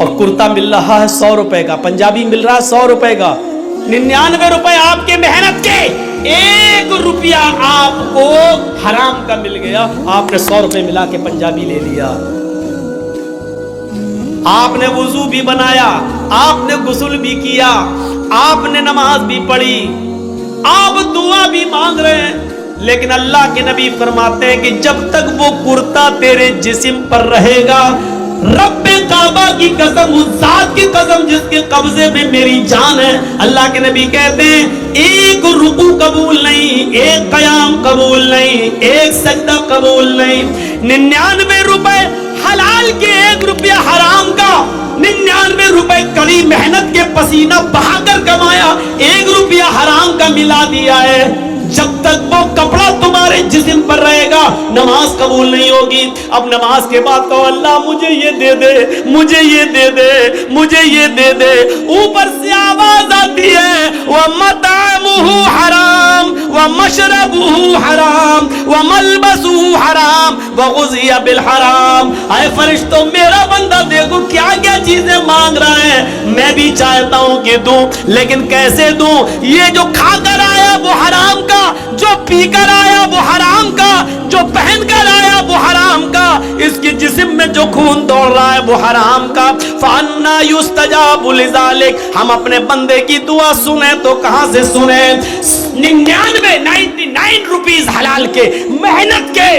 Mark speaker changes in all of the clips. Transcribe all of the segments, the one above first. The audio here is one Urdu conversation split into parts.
Speaker 1: اور کرتا مل رہا ہے 100 روپے کا, پنجابی مل رہا ہے 100 روپے کا, 99 روپے آپ کے محنت کے, 1 روپیہ آپ کو حرام کا مل گیا, آپ نے 100 روپے ملا کے پنجابی لے لیا. آپ نے وضو بھی بنایا, آپ نے غسل بھی کیا, آپ نے نماز بھی پڑھی, آپ دعا بھی مانگ رہے ہیں, لیکن اللہ کے نبی فرماتے ہیں کہ جب تک وہ کرتا تیرے جسم پر رہے گا, رب کعبہ کی قسم, اس ذات کی قسم جس کے قبضے میں میری جان ہے, اللہ کے نبی کہتے ہیں 1 رکوع قبول نہیں, 1 قیام قبول نہیں, 1 سجدہ قبول نہیں. 99 روپے حلال کے, 1 روپیہ حرام کا, 99 روپے کڑی محنت کے پسینہ بہا کر کمایا, 1 روپیہ حرام کا ملا دیا ہے. جب تک وہ کپڑا تمہارے جسم پر رہے گا نماز قبول نہیں ہوگی. اب نماز کے بعد کہو اللہ مجھے یہ دے دے, مجھے یہ دے دے, مجھے یہ دے دے, اوپر سے آواز آتی ہے وَمَطْعَمُهُ حَرَامٌ وَمَشْرَبُهُ حَرَامٌ وَمَلْبَسُهُ حَرَامٌ وَغُذِّيَ بِالْحَرَامِ. اے فرشتوں میرا بندہ دیکھو کیا کیا چیزیں مانگ رہا ہے, میں بھی چاہتا ہوں کہ دوں, لیکن کیسے دوں؟ یہ جو کھا کر آیا وہ حرام کا, جو پی کر آیا وہ حرام کا, جو پہن کر آیا وہ حرام کا, اس کے جسم میں جو خون دوڑ رہا ہے وہ حرام کا. فَأَنَّا يُسْتَجَابُ لِذَلِكَ, ہم اپنے بندے کی دعا سنیں تو کہاں سے سنیں؟ 99 روپیز حلال کے, محنت کے,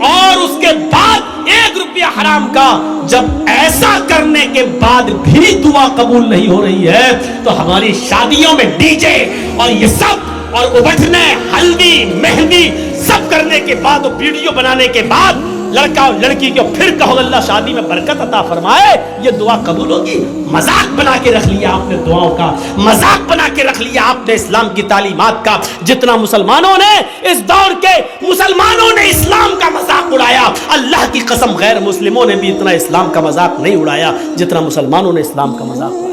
Speaker 1: اور اس کے بعد 1 روپیہ حرام کا. جب ایسا کرنے کے بعد بھی دعا قبول نہیں ہو رہی ہے تو ہماری شادیوں میں ڈی جے اور یہ سب اور ابٹھنے, ہلدی, مہندی سب کرنے کے بعد, ویڈیو بنانے کے بعد لڑکا اور لڑکی کو پھر کہو اللہ شادی میں برکت عطا فرمائے, یہ دعا قبول ہوگی؟ مذاق بنا کے رکھ لیا آپ نے دعاؤں کا, مذاق بنا کے رکھ لیا آپ نے اسلام کی تعلیمات کا. جتنا مسلمانوں نے اس دور کے مسلمانوں نے اسلام کا مذاق اڑایا, اللہ کی قسم غیر مسلموں نے بھی اتنا اسلام کا مذاق نہیں اڑایا جتنا مسلمانوں نے اسلام کا مذاق اڑایا.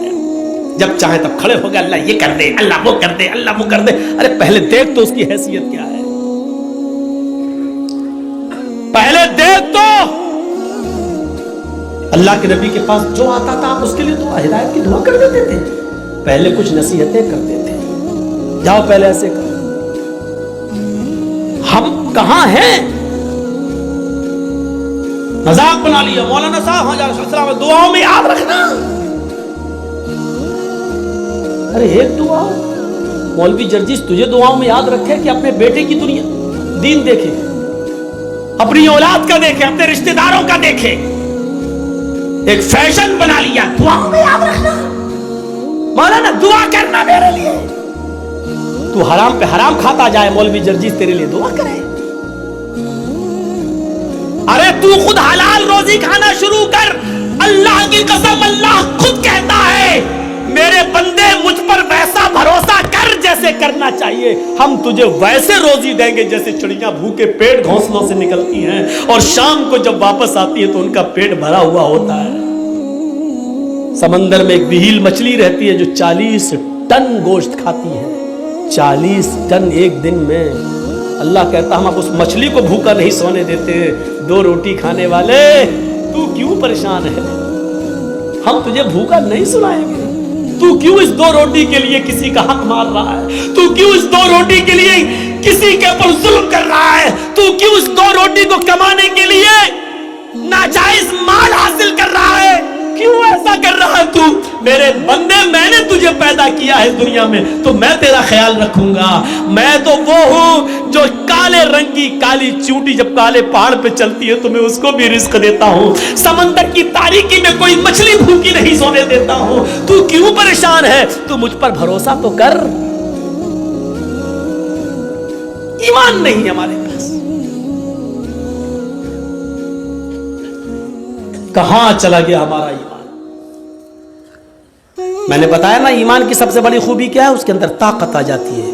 Speaker 1: جب چاہیں تب کھڑے ہو گئے اللہ یہ کر دے, اللہ وہ کر دے, اللہ وہ کر دے. ارے پہلے دیکھ تو اس کی حیثیت کیا ہے, پہلے دیکھ تو. اللہ کے نبی کے پاس جو آتا تھا آپ اس کے لیے دعا, ہدایت کی دعا کر دیتے تھے, پہلے کچھ نصیحتیں کرتے تھے, جاؤ پہلے ایسے کرو. ہم کہاں ہیں؟ مذاق بنا لیا. مولانا صاحب دعاؤں میں یاد رکھنا. ارے ایک دعا مولوی جرجیس تجھے دعاؤں میں یاد رکھے کہ اپنے بیٹے کی دنیا دین دیکھے, اپنی اولاد کا دیکھے, اپنے رشتہ داروں کا دیکھے, ایک فیشن بنا لیا. دعاؤں میں یاد رکھنا, مولانا دعا کرنا میرے لیے. تو حرام پہ حرام کھاتا جائے, مولوی جرجیس تیرے لیے دعا کرے. ارے تو خود حلال روزی کھانا شروع کر. اللہ کی قسم اللہ خود کہتا ہے میرے بندے مجھ پر ویسا بھروسہ کر جیسے کرنا چاہیے, ہم تجھے ویسے روزی دیں گے جیسے چڑیاں بھوکے پیٹ گھونسلوں سے نکلتی ہیں اور شام کو جب واپس آتی ہے تو ان کا پیٹ بھرا ہوا ہوتا ہے. سمندر میں ایک بہیل مچھلی رہتی ہے جو 40 ٹن گوشت کھاتی ہے, 40 ٹن ایک دن میں. اللہ کہتا ہم اب اس مچھلی کو بھوکا نہیں سونے دیتے. 2 روٹی کھانے والے تو کیوں پریشان ہے, ہم تجھے بھوکا نہیں سنائیں گے. تو کیوں اس 2 روٹی کے لیے کسی کا حق مار رہا ہے, تو کیوں اس 2 روٹی کے لیے کسی کے اوپر ظلم کر رہا ہے, تو کیوں اس 2 روٹی کو کمانے کے لیے ناجائز مال حاصل کر رہا ہے, کیوں ایسا کر رہا ہے تو؟ میرے بندے میں نے تجھے پیدا کیا ہے دنیا میں تو میں تیرا خیال رکھوں گا. میں تو وہ ہوں جو کالے رنگ کی کالی چونٹی جب کالے پہاڑ پہ چلتی ہے تو میں اس کو بھی رزق دیتا ہوں. سمندر کی تاریکی میں کوئی مچھلی بھوکی نہیں سونے دیتا ہوں. تو کیوں پریشان ہے؟ تو مجھ پر بھروسہ تو کر. ایمان نہیں ہمارے پاس. کہاں چلا گیا ہمارا ایمان؟ میں نے بتایا نا ایمان کی سب سے بڑی خوبی کیا ہے, اس کے اندر طاقت آ جاتی ہے.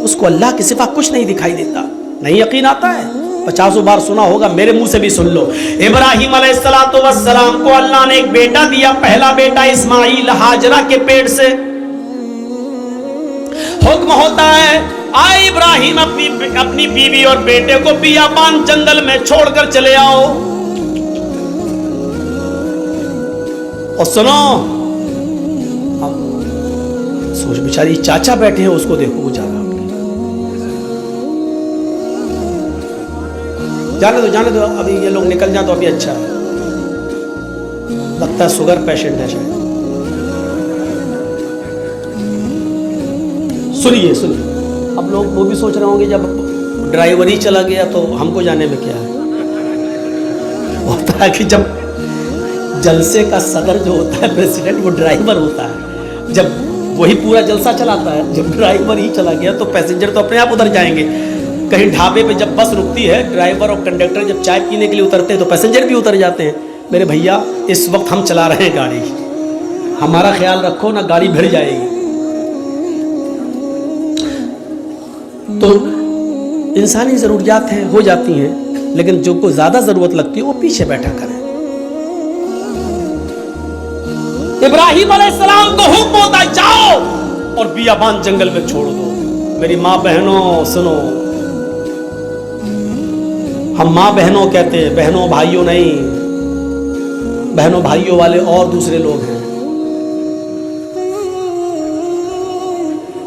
Speaker 1: اس کو اللہ کے سوا کچھ نہیں دکھائی دیتا. نہیں یقین آتا ہے؟ 50 بار سنا ہوگا, میرے منہ سے بھی سن لو. ابراہیم علیہ السلام کو اللہ نے ایک بیٹا دیا, پہلا بیٹا اسماعیل ہاجرہ کے پیٹ سے. حکم ہوتا ہے آئے ابراہیم اپنی بیوی اور بیٹے کو بیابان جنگل میں چھوڑ کر چلے آؤ. اور سنو سوچ بیچاری چاچا بیٹھے ہیں, اس کو دیکھو وہ جا رہا. جانے دو ابھی یہ لوگ نکل جائیں تو ابھی اچھا ہے. لگتا ہے شوگر پیشنٹ ہے شاید. سنیے اب لوگ وہ بھی سوچ رہے ہوں گے جب ڈرائیور ہی چلا گیا تو ہم کو جانے میں کیا ہے. ہوتا ہے کہ جب جلسے کا صدر جو ہوتا ہے پریزیڈنٹ, وہ ڈرائیور ہوتا ہے. جب وہی پورا جلسہ چلاتا ہے, جب ڈرائیور ہی چلا گیا تو پیسنجر تو اپنے آپ ادھر جائیں گے. کہیں ڈھابے پہ جب بس رکتی ہے, ڈرائیور اور کنڈکٹر جب چائے پینے کے لیے اترتے ہیں تو پیسنجر بھی اتر جاتے ہیں. میرے بھیا اس وقت ہم چلا رہے ہیں گاڑی, ہمارا خیال رکھو نہ گاڑی بھڑ جائے گی. تو انسانی ضروریات ہیں, ہو جاتی ہیں, لیکن جو کو زیادہ ضرورت لگتی ہے وہ پیچھے بیٹھا کریں. ابراہیم علیہ السلام کو حکم ہوتا جاؤ اور بیابان جنگل میں چھوڑ دو. میری ماں بہنوں سنو, ہم ماں بہنوں کہتے ہیں, بہنوں بھائیوں نہیں. بہنوں بھائیوں والے اور دوسرے لوگ ہیں.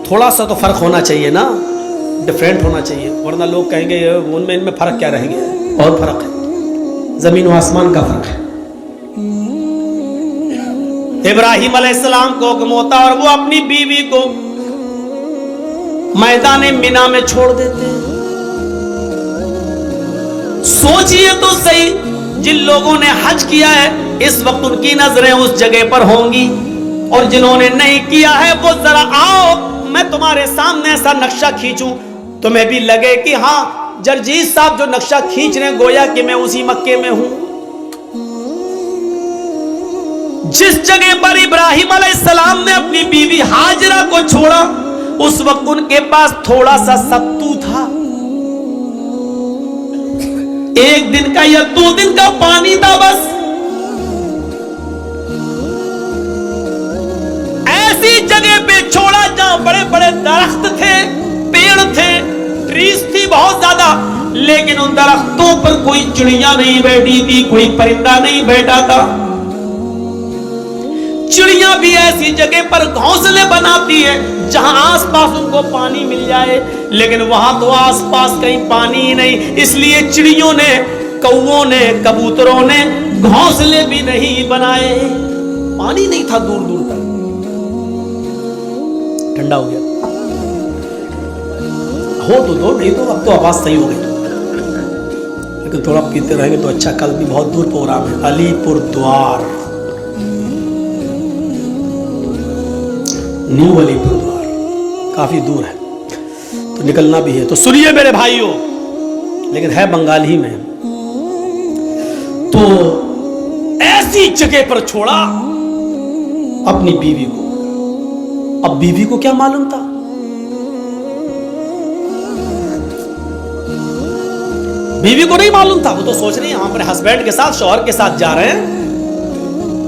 Speaker 1: تھوڑا سا تو فرق ہونا چاہیے نا, ڈفرینٹ ہونا چاہیے, ورنہ لوگ کہیں گے ان میں فرق کیا رہ گیا. اور فرق ہے, زمین و آسمان کا فرق ہے. ابراہیم علیہ السلام کو حکم ہوتا اور وہ اپنی بیوی کو میدان مینا میں چھوڑ دیتے. سوچئے تو صحیح, جن لوگوں نے حج کیا ہے اس وقت ان کی نظریں اس جگہ پر ہوں گی, اور جنہوں نے نہیں کیا ہے وہ ذرا آؤ میں تمہارے سامنے ایسا نقشہ کھینچوں, تمہیں بھی لگے کہ ہاں جرجیت صاحب جو نقشہ کھینچ رہے ہیں گویا کہ میں اسی مکے میں ہوں. جس جگہ پر ابراہیم علیہ السلام نے اپنی بیوی ہاجرہ کو چھوڑا اس وقت ان کے پاس تھوڑا سا ستو تھا, 1 دن کا یا 2 دن کا پانی تھا بس. ایسی جگہ پہ چھوڑا جہاں بڑے بڑے درخت تھے, پیڑ تھے, ٹریز تھی بہت زیادہ, لیکن ان درختوں پر کوئی چڑیاں نہیں بیٹھی تھی, کوئی پرندہ نہیں بیٹھا تھا. چڑیاں بھی ایسی جگہ پر گھونسلے بناتی ہیں جہاں آس پاس ان کو پانی مل جائے, لیکن وہاں تو آس پاس کہیں پانی ہی نہیں. اس لیے چڑیوں نے, کووں نے, کبوتروں نے گھونسلے بھی نہیں بنائے. پانی نہیں تھا دور دور تک. ٹھنڈا ہو گیا ہو تو دو, نہیں تو اب تو آواز صحیح ہو گئی, لیکن تھوڑا پیتے رہیں گے تو اچھا. کل بھی بہت دور پروگرام ہے, علی پور دوار, نیو علی پور دوار, کافی دور ہے تو نکلنا بھی ہے. تو سنیے میرے بھائیوں, لیکن ہے بنگال ہی میں. تو ایسی جگہ پر چھوڑا اپنی بیوی کو. اب بیوی کو کیا معلوم تھا, بیوی کو نہیں معلوم تھا. وہ تو سوچ رہی ہیں ہم اپنے ہسبینڈ کے ساتھ, شوہر کے ساتھ جا رہے ہیں,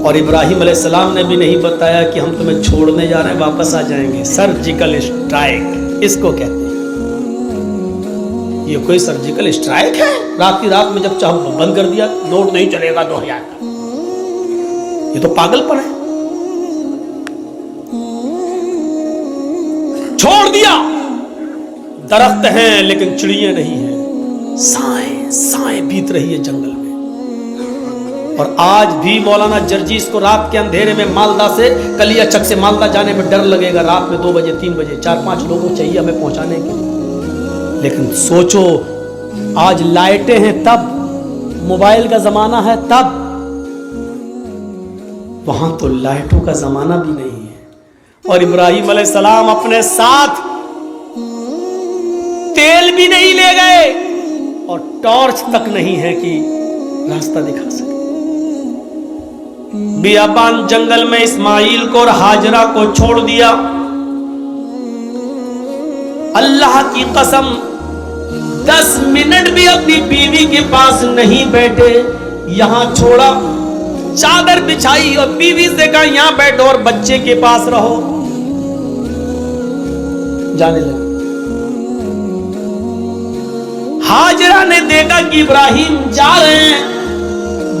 Speaker 1: اور ابراہیم علیہ السلام نے بھی نہیں بتایا کہ ہم تمہیں چھوڑنے جا رہے ہیں, واپس آ جائیں گے. سرجیکل اسٹرائک اس کو کہتے ہیں. یہ کوئی سرجیکل اسٹرائک ہے؟ رات کی رات میں جب چاہو بند کر دیا, نوٹ نہیں چلے گا 2000 کا. یہ تو پاگل پن ہے. چھوڑ دیا, درخت ہیں لیکن چڑیاں نہیں ہیں. سائیں بیت رہی ہے جنگل میں. اور آج بھی مولانا جرجیس کو رات کے اندھیرے میں مالدہ سے, کلیا چک سے مالدہ جانے میں ڈر لگے گا. رات میں 2 بجے 3 بجے 4-5 لوگوں چاہیے ہمیں پہنچانے کے. لیکن سوچو آج لائٹیں ہیں تب, موبائل کا زمانہ ہے تب, وہاں تو لائٹوں کا زمانہ بھی نہیں ہے. اور ابراہیم علیہ السلام اپنے ساتھ تیل بھی نہیں لے گئے اور ٹارچ تک نہیں ہے کہ راستہ دکھا سکے. بیابان جنگل میں اسماعیل کو اور ہاجرہ کو چھوڑ دیا. اللہ کی قسم 10 منٹ بھی اپنی بیوی کے پاس نہیں بیٹھے. یہاں چھوڑا, چادر بچھائی اور بیوی سے کہا یہاں بیٹھو اور بچے کے پاس رہو. جانے لگے. ہاجرہ نے دیکھا کہ ابراہیم جا رہے ہیں,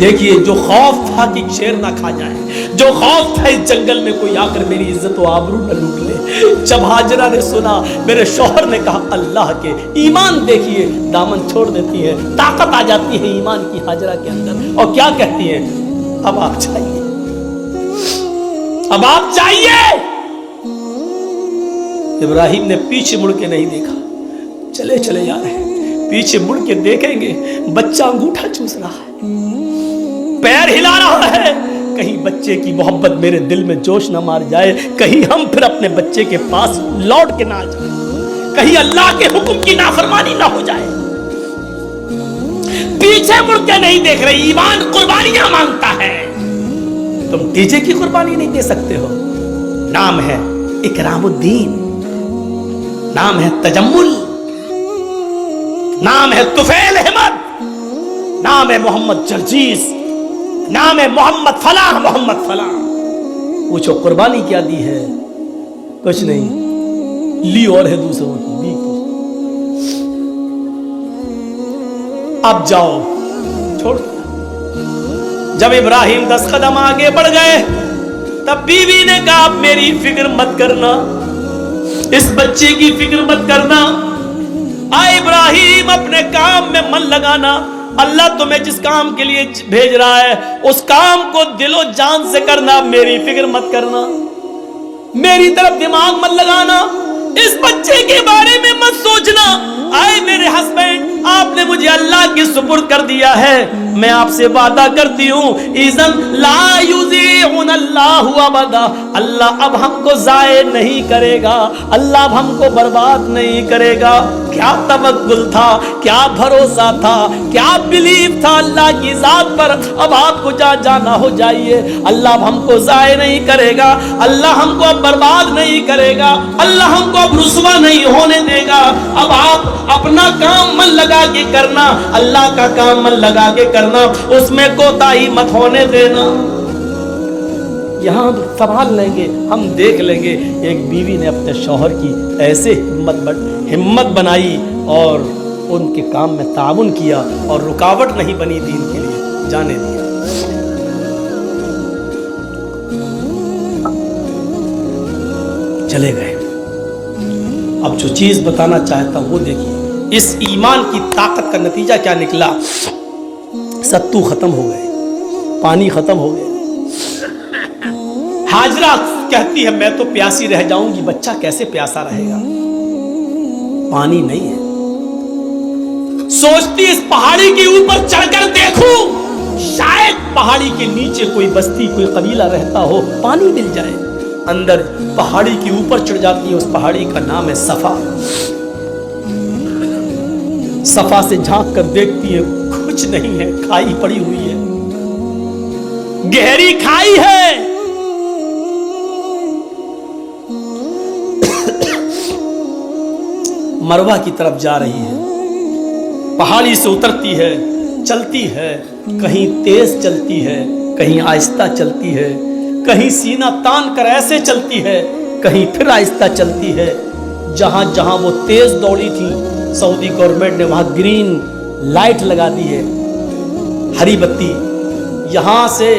Speaker 1: دیکھیے جو خوف تھا کہ شیر نہ کھا جائے، جو خوف تھا اس جنگل میں کوئی آ کر میری عزت و آبرو نہ لوٹ لے، جب ہاجرہ نے سنا میرے شوہر نے کہا اللہ کے، ایمان دیکھیے دامن چھوڑ دیتی ہے، طاقت آ جاتی ہے ایمان کی ہاجرہ کے اندر، اور کیا کہتی ہیں اب آپ چاہیے، اب آپ چاہیے۔ ابراہیم نے پیچھے مڑ کے نہیں دیکھا، چلے چلے جا رہے ہیں، پیچھے مڑ کے دیکھیں گے بچہ انگوٹھا چوس رہا ہے، پیر ہلا رہا ہے، کہیں بچے کی محبت میرے دل میں جوش نہ مار جائے، کہیں ہم پھر اپنے بچے کے پاس لوٹ کے نہ آ جائیں، کہیں اللہ کے حکم کی نافرمانی نہ ہو جائے۔ پیچھے مڑ کے نہیں دیکھ رہے، ایمان قربانیاں مانگتا ہے، تم ڈیجے کی قربانی نہیں دے سکتے ہو۔ نام ہے اکرام الدین، نام ہے تجمل، نام ہے طفیل احمد، نام ہے محمد جرجیس، نام ہے محمد فلاں محمد فلاں۔ پوچھو قربانی کیا دی ہے؟ کچھ نہیں، لی اور ہے دوسروں کی بھی۔ اب جاؤ، چھوڑ دیا۔ جب ابراہیم 10 قدم آگے بڑھ گئے تب بیوی نے کہا اب میری فکر مت کرنا، اس بچے کی فکر مت کرنا، آئے ابراہیم اپنے کام میں من لگانا، اللہ تمہیں جس کام کے لیے بھیج رہا ہے اس کام کو دل و جان سے کرنا، میری فکر مت کرنا، میری طرف دماغ مت لگانا، اس بچے کے بارے میں مت سوچنا۔ آئے میرے ہسبینڈ، آپ نے مجھے اللہ کی سپرد کر دیا ہے، میں آپ سے وعدہ کرتی ہوں اذن لا یضیعن اللہ ابدا، اللہ اب ہم کو ضائع نہیں کرے گا، اللہ اب ہم کو برباد نہیں کرے گا۔ کیا توکل تھا، کیا بھروسہ تھا، کیا بلیف تھا اللہ کی ذات پر۔ اب آپ کو جانا ہو جائیے، اللہ اب ہم کو ضائع نہیں کرے گا، اللہ ہم کو اب برباد نہیں کرے گا، اللہ ہم کو اب رسوا نہیں ہونے دے گا۔ اب آپ اپنا کام من لگا کے کرنا، اللہ کا کام من لگا کے کرنا، اس میں کوتاہی مت ہونے دینا۔ یہاں ہم سنبھال لیں گے، ہم دیکھ لیں گے۔ ایک بیوی نے اپنے شوہر کی ایسے ہمت بنائی اور ان کے کام میں تعاون کیا اور رکاوٹ نہیں بنی، دین کے لیے جانے دیا۔ چلے گئے۔ اب جو چیز بتانا چاہتا ہوں وہ دیکھیے، اس ایمان کی طاقت کا نتیجہ کیا نکلا۔ ستو ختم ہو گئے، پانی ختم ہو گئے۔ ہاجرہ کہتی ہے میں تو پیاسی رہ جاؤں گی، بچہ کیسے پیاسا رہے گا، پانی نہیں ہے۔ سوچتی اس پہاڑی کے اوپر چڑھ کر دیکھوں، شاید پہاڑی کے نیچے کوئی بستی، کوئی قبیلہ رہتا ہو، پانی مل جائے۔ اندر پہاڑی کے اوپر چڑھ جاتی ہے، اس پہاڑی کا نام ہے صفا۔ صفا سے جھانک کر دیکھتی ہے، کچھ نہیں ہے، کھائی پڑی ہوئی ہے، گہری کھائی ہے۔ مروہ کی طرف جا رہی ہے، پہاڑی سے اترتی ہے، چلتی ہے، کہیں تیز چلتی ہے، کہیں آہستہ چلتی ہے، کہیں سینہ تان کر ایسے چلتی ہے، کہیں پھر آہستہ چلتی ہے۔ جہاں جہاں وہ تیز دوڑی تھی، سعودی گورنمنٹ نے وہاں گرین لائٹ لگا دی ہے، ہری بتی، یہاں سے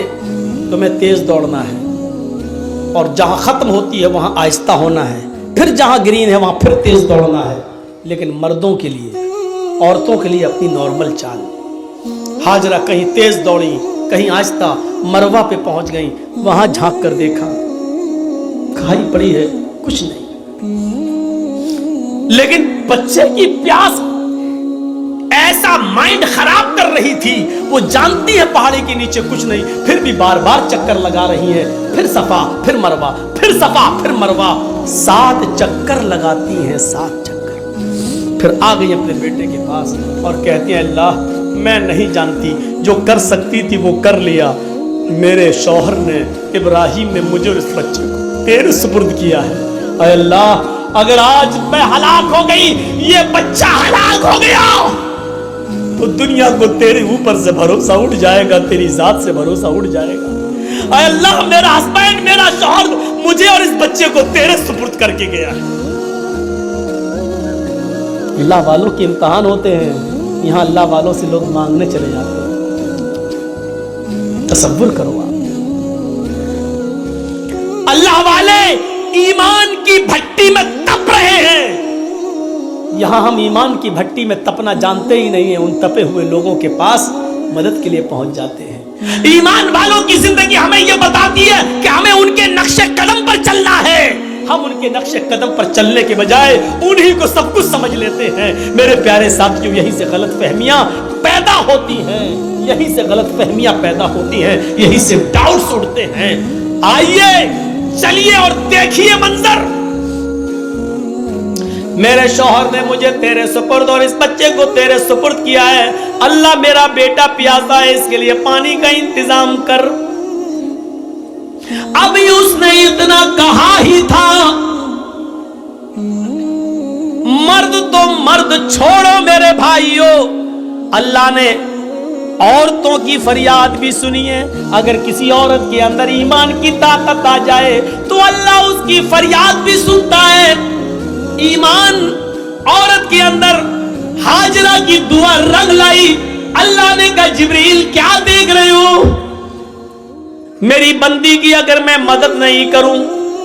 Speaker 1: تمہیں تیز دوڑنا ہے، اور جہاں ختم ہوتی ہے وہاں آہستہ ہونا ہے، پھر جہاں گرین ہے وہاں پھر تیز دوڑنا ہے۔ لیکن مردوں کے لیے، عورتوں کے لیے اپنی نارمل چال۔ ہاجرہ کہیں تیز دوڑی، کہیں آہستہ، مروہ پہ پہنچ گئی، وہاں جھانک کر دیکھا، کھائی پڑی ہے، کچھ نہیں۔ لیکن بچے کی پیاس ایسا مائنڈ خراب کر رہی تھی، وہ جانتی ہے پہاڑی کے نیچے کچھ نہیں، پھر بھی بار بار چکر لگا رہی ہے، پھر صفا، پھر مروہ، پھر صفا، پھر مروہ، 7 چکر لگاتی ہیں، 7 چکر۔ پھر آ گئی اپنے بیٹے کے پاس اور کہتی ہیں اللہ میں نہیں جانتی، جو کر سکتی تھی وہ کر لیا، میرے شوہر نے، ابراہیم نے مجھے اور اس بچے کو تیرے سپرد کیا ہے۔ اے اللہ اگر آج میں ہلاک ہو گئی، یہ بچہ ہلاک ہو گیا، تو دنیا کو تیرے اوپر سے بھروسہ اٹھ جائے گا، تیری ذات سے بھروسہ اٹھ جائے گا۔ اے اللہ میرا ہسبینڈ، میرا شوہر مجھے اور اس بچے کو تیرے سپرد کر کے گیا ہے۔ اللہ والوں کے امتحان ہوتے ہیں، یہاں اللہ والوں سے لوگ مانگنے چلے جاتے ہیں۔ تصور کرو آپ. اللہ والے ایمان کی بھٹی میں تپ رہے ہیں. یہاں ہم ایمان کی بھٹی میں تپنا جانتے ہی نہیں ہیں, ان تپے ہوئے لوگوں کے پاس مدد کے لیے پہنچ جاتے ہیں. ایمان والوں کی زندگی ہمیں یہ بتاتی ہے کہ ہمیں ان کے نقش قدم پر چلنا ہے. ہم ان کے نقش قدم پر چلنے کے بجائے انہی کو سب کچھ سمجھ لیتے ہیں. میرے پیارے ساتھیوں, یہیں سے غلط فہمیاں پیدا ہوتی ہیں, یہیں سے غلط فہمیاں پیدا ہوتی ہیں, یہیں سے ڈاؤٹس اٹھتے ہیں. آئیے چلیے اور دیکھیے منظر. میرے شوہر نے مجھے تیرے سپرد اور اس بچے کو تیرے سپرد کیا ہے. اللہ میرا بیٹا پیاسا ہے, اس کے لیے پانی کا انتظام کر. ابھی اس نے اتنا کہا ہی تھا, مرد تو مرد چھوڑو میرے بھائیوں, اللہ نے عورتوں کی فریاد بھی سنی ہے. اگر کسی عورت کے اندر ایمان کی طاقت آ جائے تو اللہ اس کی فریاد بھی سنتا ہے. ایمان عورت کے اندر ہاجرہ کی دعا رنگ لائی. اللہ نے کہا جبریل کیا دیکھ رہے ہو, میری بندی کی اگر میں مدد نہیں کروں,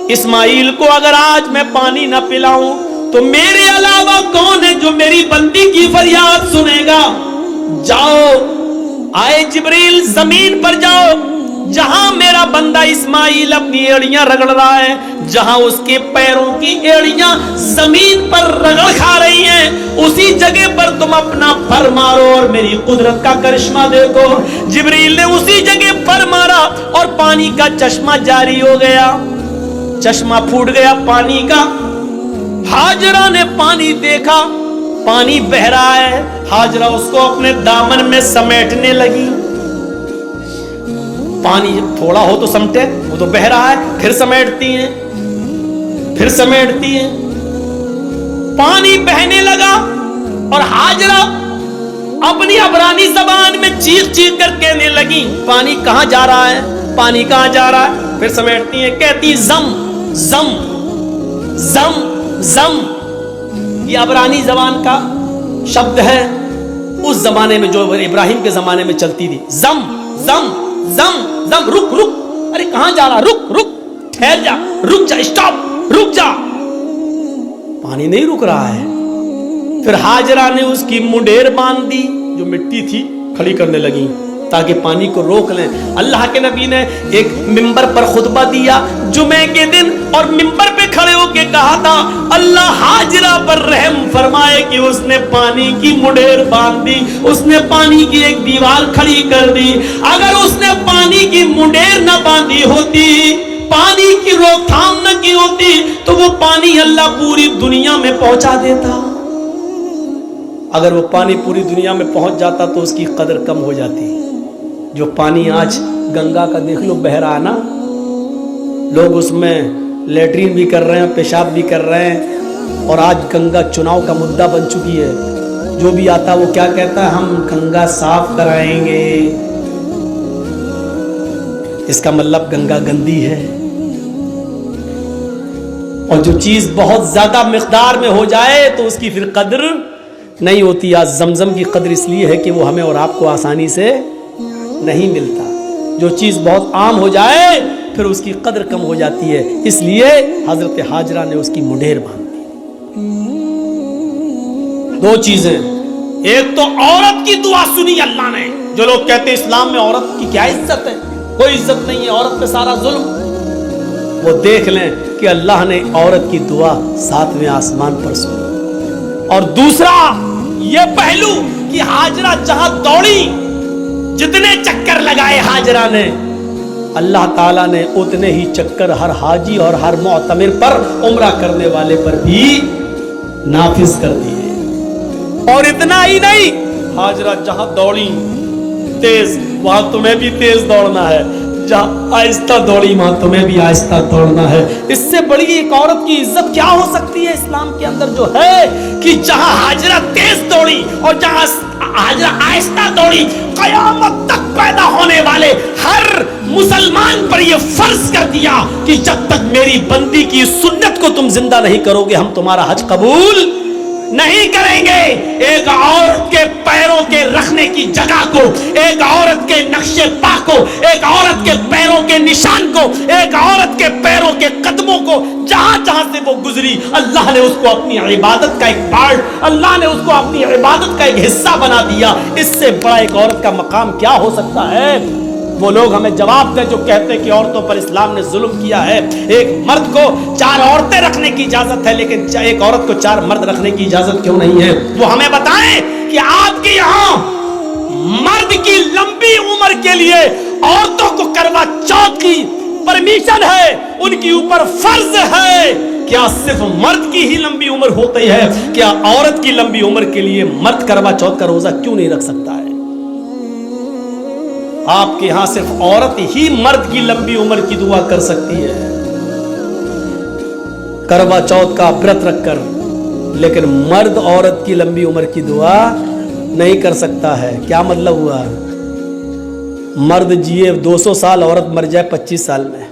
Speaker 1: اسماعیل کو اگر آج میں پانی نہ پلاؤں تو میرے علاوہ کون ہے جو میری بندی کی فریاد سنے گا. جاؤ, آئے جبریل زمین پر جاؤ, جہاں میرا بندہ اسماعیل اپنی ایڑیاں رگڑ رہا ہے, جہاں اس کے پیروں کی ایڑیاں زمین پر رگڑ کھا رہی ہیں, اسی جگہ پر تم اپنا پر مارو اور میری قدرت کا کرشمہ دیکھو. جبریل نے اسی جگہ پر مارا اور پانی کا چشمہ جاری ہو گیا, چشمہ پھوٹ گیا پانی کا. ہاجرہ نے پانی دیکھا, پانی بہ رہا ہے. ہاجرہ اس کو اپنے دامن میں سمیٹنے لگی. پانی جب تھوڑا ہو تو سمٹے, وہ تو بہ رہا ہے, پھر سمیٹتی ہیں, پھر سمیٹتی ہیں. پانی بہنے لگا اور ہاجرہ اپنی عبرانی زبان میں چیخ چیخ کر کہنے لگی پانی کہاں جا رہا ہے, پانی کہاں جا رہا ہے. پھر سمیٹتی ہیں, کہتی زم زم زم زم. یہ عبرانی زبان کا شبد ہے, اس زمانے میں جو ابراہیم کے زمانے میں چلتی تھی. زم زم زم زم, رک رک, ارے کہاں جا رہا, رک رک, ٹھہر جا, رک جا, اسٹاپ, رک جا. پانی نہیں رک رہا ہے. پھر ہاجرہ نے اس کی منڈیر باندھ دی, جو مٹی تھی کھڑی کرنے لگی تاکہ پانی کو روک لیں. اللہ کے نبی نے ایک منبر پر خطبہ دیا جمعے کے دن, اور منبر پہ کھڑے ہو کے کہا تھا اللہ ہاجرہ پر رحم فرمائے کہ اس نے پانی کی منڈیر باندھ دی, اس نے پانی کی ایک دیوار کھڑی کر دی. اگر اس نے پانی کی منڈیر نہ باندھی ہوتی, پانی کی روک تھام نہ کی ہوتی, تو وہ پانی اللہ پوری دنیا میں پہنچا دیتا. اگر وہ پانی پوری دنیا میں پہنچ جاتا تو اس کی قدر کم ہو جاتی. جو پانی آج گنگا کا دیکھ لو بہ رہا ہے نا, لوگ اس میں لیٹرین بھی کر رہے ہیں, پیشاب بھی کر رہے ہیں, اور آج گنگا چناؤ کا مدعا بن چکی ہے. جو بھی آتا وہ کیا کہتا ہے, ہم گنگا صاف کرائیں گے. اس کا مطلب گنگا گندی ہے. اور جو چیز بہت زیادہ مقدار میں ہو جائے تو اس کی پھر قدر نہیں ہوتی. آج زمزم کی قدر اس لیے ہے کہ وہ ہمیں اور آپ کو آسانی سے نہیں ملتا. جو چیز بہت عام ہو جائے پھر اس کی قدر کم ہو جاتی ہے. اس لیے حضرت ہاجرہ نے اس کی منڈیر باندھ دی. دو چیزیں, ایک تو عورت کی دعا سنی اللہ نے. جو لوگ کہتے ہیں اسلام میں عورت کی کیا عزت ہے, کوئی عزت نہیں ہے, عورت پہ سارا ظلم, وہ دیکھ لیں کہ اللہ نے عورت کی دعا 7ویں آسمان پر سنی. اور دوسرا یہ پہلو کہ ہاجرہ جہاں دوڑی, جتنے چکر لگائے ہاجرہ نے, اللہ تعالیٰ نے اتنے ہی چکر ہر حاجی اور ہر معتمر پر, عمرہ کرنے والے پر بھی نافذ کر دیے. اور اتنا ہی نہیں, ہاجرہ جہاں دوڑی تیز, وہاں تمہیں بھی تیز دوڑنا ہے. جہاں آہستہ دوڑی, وہاں تمہیں بھی آہستہ دوڑنا ہے. اس سے بڑی ایک عورت کی عزت کیا ہو سکتی ہے اسلام کے اندر, جو ہے کہ جہاں ہاجرہ تیز دوڑی اور جہاں ہاجرہ آہستہ دوڑی, قیامت تک پیدا ہونے والے ہر مسلمان پر یہ فرض کر دیا کہ جب تک میری بندی کی سنت کو تم زندہ نہیں کرو گے, ہم تمہارا حج قبول نہیں کریں گے. ایک عورت کے پیروں کے رکھنے کی جگہ کو, ایک عورت کے نقشے پا کو, ایک عورت کے پیروں کے نشان کو, ایک عورت کے پیروں کے قدموں کو, جہاں جہاں سے وہ گزری اللہ نے اس کو اپنی عبادت کا ایک پارٹ, اللہ نے اس کو اپنی عبادت کا ایک حصہ بنا دیا. اس سے بڑا ایک عورت کا مقام کیا ہو سکتا ہے؟ وہ لوگ ہمیں جواب دیں جو کہتے ہیں کہ عورتوں پر اسلام نے ظلم کیا ہے. ایک مرد کو 4 عورتیں رکھنے کی اجازت ہے, لیکن ایک عورت کو 4 مرد رکھنے کی اجازت کیوں نہیں ہے؟ وہ ہمیں بتائیں کہ آپ کے یہاں مرد کی لمبی عمر کے لیے عورتوں کو کروا چوتھ کی پرمیشن ہے, ان کی اوپر فرض ہے. کیا صرف مرد کی ہی لمبی عمر ہوتی ہے؟ کیا عورت کی لمبی عمر کے لیے مرد کروا چوتھ کا روزہ کیوں نہیں رکھ سکتا ہے؟ آپ کے ہاں صرف عورت ہی مرد کی لمبی عمر کی دعا کر سکتی ہے کروا چوتھ کا برت رکھ کر, لیکن مرد عورت کی لمبی عمر کی دعا نہیں کر سکتا ہے. کیا مطلب ہوا؟ مرد جیے 200 سال, عورت مر جائے 25 سال میں.